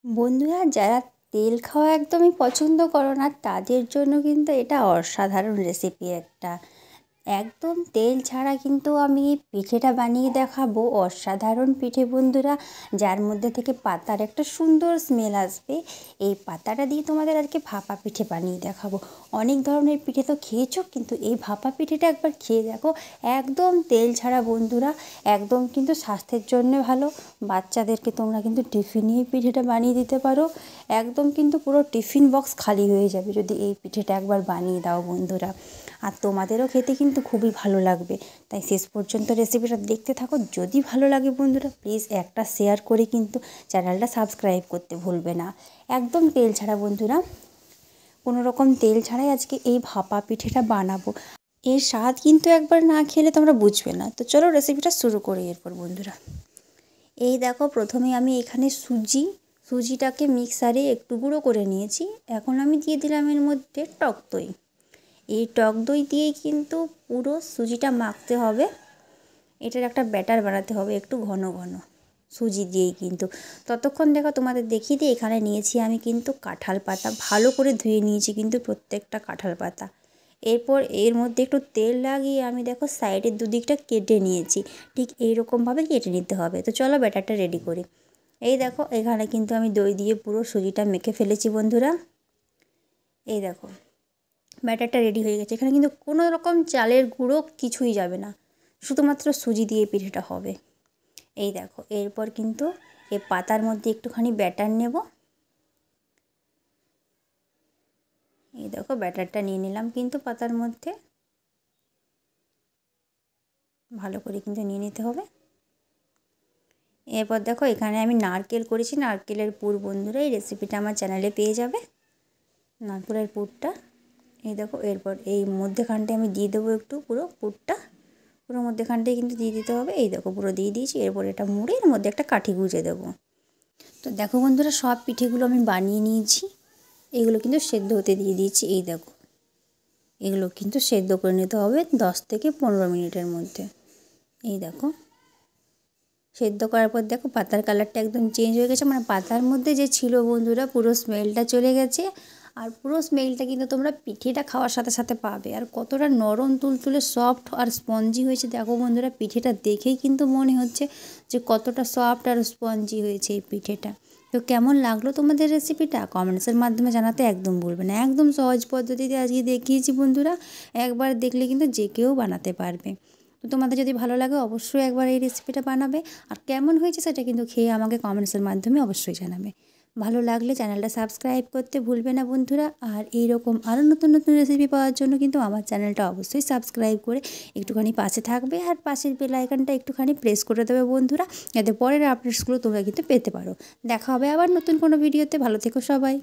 বন্ধুরা, যারা তেল খাওয়া একদমই পছন্দ করো না তাদের জন্য কিন্তু এটা অসাধারণ রেসিপি একটা। একদম তেল ছাড়া কিন্তু আমি এই পিঠেটা বানিয়ে দেখাবো। অসাধারণ পিঠে বন্ধুরা, যার মধ্যে থেকে পাতার একটা সুন্দর স্মেল আসবে। এই পাতাটা দিয়ে তোমাদের আজকে ভাপা পিঠে বানিয়ে দেখাবো। অনেক ধরনের পিঠে তো খেয়েছো, কিন্তু এই ভাপা পিঠেটা একবার খেয়ে দেখো। একদম তেল ছাড়া বন্ধুরা, একদম কিন্তু স্বাস্থ্যের জন্য ভালো। বাচ্চাদেরকে তোমরা কিন্তু টিফিনে এই পিঠেটা বানিয়ে দিতে পারো। একদম কিন্তু পুরো টিফিন বক্স খালি হয়ে যাবে যদি এই পিঠেটা একবার বানিয়ে দাও বন্ধুরা। আর তোমাদেরও খেতে কিন্তু খুবই ভালো লাগবে। তাই শেষ পর্যন্ত রেসিপিটা দেখতে থাকো। যদি ভালো লাগে বন্ধুরা, প্লিজ একটা শেয়ার করে কিন্তু চ্যানেলটা সাবস্ক্রাইব করতে ভুলবে না। একদম তেল ছাড়া বন্ধুরা, কোনো রকম তেল ছাড়াই আজকে এই ভাপা পিঠেটা বানাবো। এর স্বাদ কিন্তু একবার না খেলে তোমরা বুঝবে না। তো চলো রেসিপিটা শুরু করি এরপর বন্ধুরা। এই দেখো, প্রথমে আমি এখানে সুজিটাকে মিক্সারে একটু গুঁড়ো করে নিয়েছি। এখন আমি দিয়ে দিলাম এর মধ্যে টক দই। এই টক দই দিয়েই কিন্তু পুরো সুজিটা মাখতে হবে। এটার একটা ব্যাটার বানাতে হবে একটু ঘন ঘন সুজি দিয়েই কিন্তু। ততক্ষণ দেখো তোমাদের দেখিয়ে দিই, এখানে নিয়েছি আমি কিন্তু কাঁঠাল পাতা। ভালো করে ধুয়ে নিয়েছি কিন্তু প্রত্যেকটা কাঁঠাল পাতা। এরপর এর মধ্যে একটু তেল লাগিয়ে আমি দেখো সাইডের দুদিকটা কেটে নিয়েছি। ঠিক এইরকমভাবে কেটে নিতে হবে। তো চলো ব্যাটারটা রেডি করি। এই দেখো, এখানে কিন্তু আমি দই দিয়ে পুরো সুজিটা মেখে ফেলেছি বন্ধুরা। এই দেখো, ব্যাটারটা রেডি হয়ে গেছে। এখানে কিন্তু কোনো রকম চালের গুঁড়ো কিছুই যাবে না, শুধুমাত্র সুজি দিয়ে পিঠেটা হবে। এই দেখো, এরপর কিন্তু এই পাতার মধ্যে একটুখানি ব্যাটার নেব। এই দেখো, ব্যাটারটা নিয়ে নিলাম কিন্তু পাতার মধ্যে ভালো করে কিন্তু নিয়ে নিতে হবে। এরপর দেখো, এখানে আমি নারকেল করেছি, নারকেলের পুর বন্ধুরা। এই রেসিপিটা আমার চ্যানেলে পেয়ে যাবে, নারকেলের পুরটা। এই দেখো, এরপর এই মধ্যেখানটায় আমি দিয়ে দেবো একটু পুরো পুরটা। পুরো মধ্যেখানটায় কিন্তু দিয়ে দিতে হবে। এই দেখো, পুরো দিয়ে দিয়েছি। এরপর এটা মুড়ে এর মধ্যে একটা কাঠি গুঁজে দেবো। তো দেখো বন্ধুরা, সব পিঠেগুলো আমি বানিয়ে নিয়েছি। এগুলো কিন্তু সেদ্ধ হতে দিয়ে দিয়েছি। এই দেখো, এগুলো কিন্তু সেদ্ধ করে নিতে হবে 10 থেকে 15 মিনিটের মধ্যে। এই দেখো, সেদ্ধ করার পর দেখো পাতার কালারটা একদম চেঞ্জ হয়ে গেছে। মানে পাতার মধ্যে যে ছিল বন্ধুরা, পুরো স্মেলটা চলে গেছে। আর পুরো স্মেলটা কিন্তু তোমরা পিঠেটা খাওয়ার সাথে সাথে পাবে। আর কতটা নরম তুলতুলে সফট আর স্পঞ্জি হয়েছে দেখো বন্ধুরা। পিঠেটা দেখেই কিন্তু মনে হচ্ছে যে কতটা সফট আর স্পঞ্জি হয়েছে এই পিঠেটা। তো কেমন লাগলো তোমাদের রেসিপিটা কমেন্টসের মাধ্যমে জানাতে একদম ভুলবে না। একদম সহজ পদ্ধতিতে আজকে দেখিয়েছি বন্ধুরা। একবার দেখলে কিন্তু যে কেউ বানাতে পারবে। তো তোমাদের যদি ভালো লাগে অবশ্যই একবার এই রেসিপিটা বানাবে। আর কেমন হয়েছে সেটা কিন্তু খেয়ে আমাকে কমেন্টসের মাধ্যমে অবশ্যই জানাবে। ভালো লাগলে চ্যানেলটা সাবস্ক্রাইব করতে ভুলবে না বন্ধুরা। আর এইরকম আরও নতুন নতুন রেসিপি পাওয়ার জন্য কিন্তু আমার চ্যানেলটা অবশ্যই সাবস্ক্রাইব করে একটুখানি পাশে থাকবে। আর পাশের বেল আইকনটা একটুখানি প্রেস করে দেবে বন্ধুরা, যাতে পরের আপডেটসগুলো তোমরা কিন্তু পেতে পারো। দেখা হবে আবার নতুন কোনো ভিডিওতে। ভালো থেকো সবাই।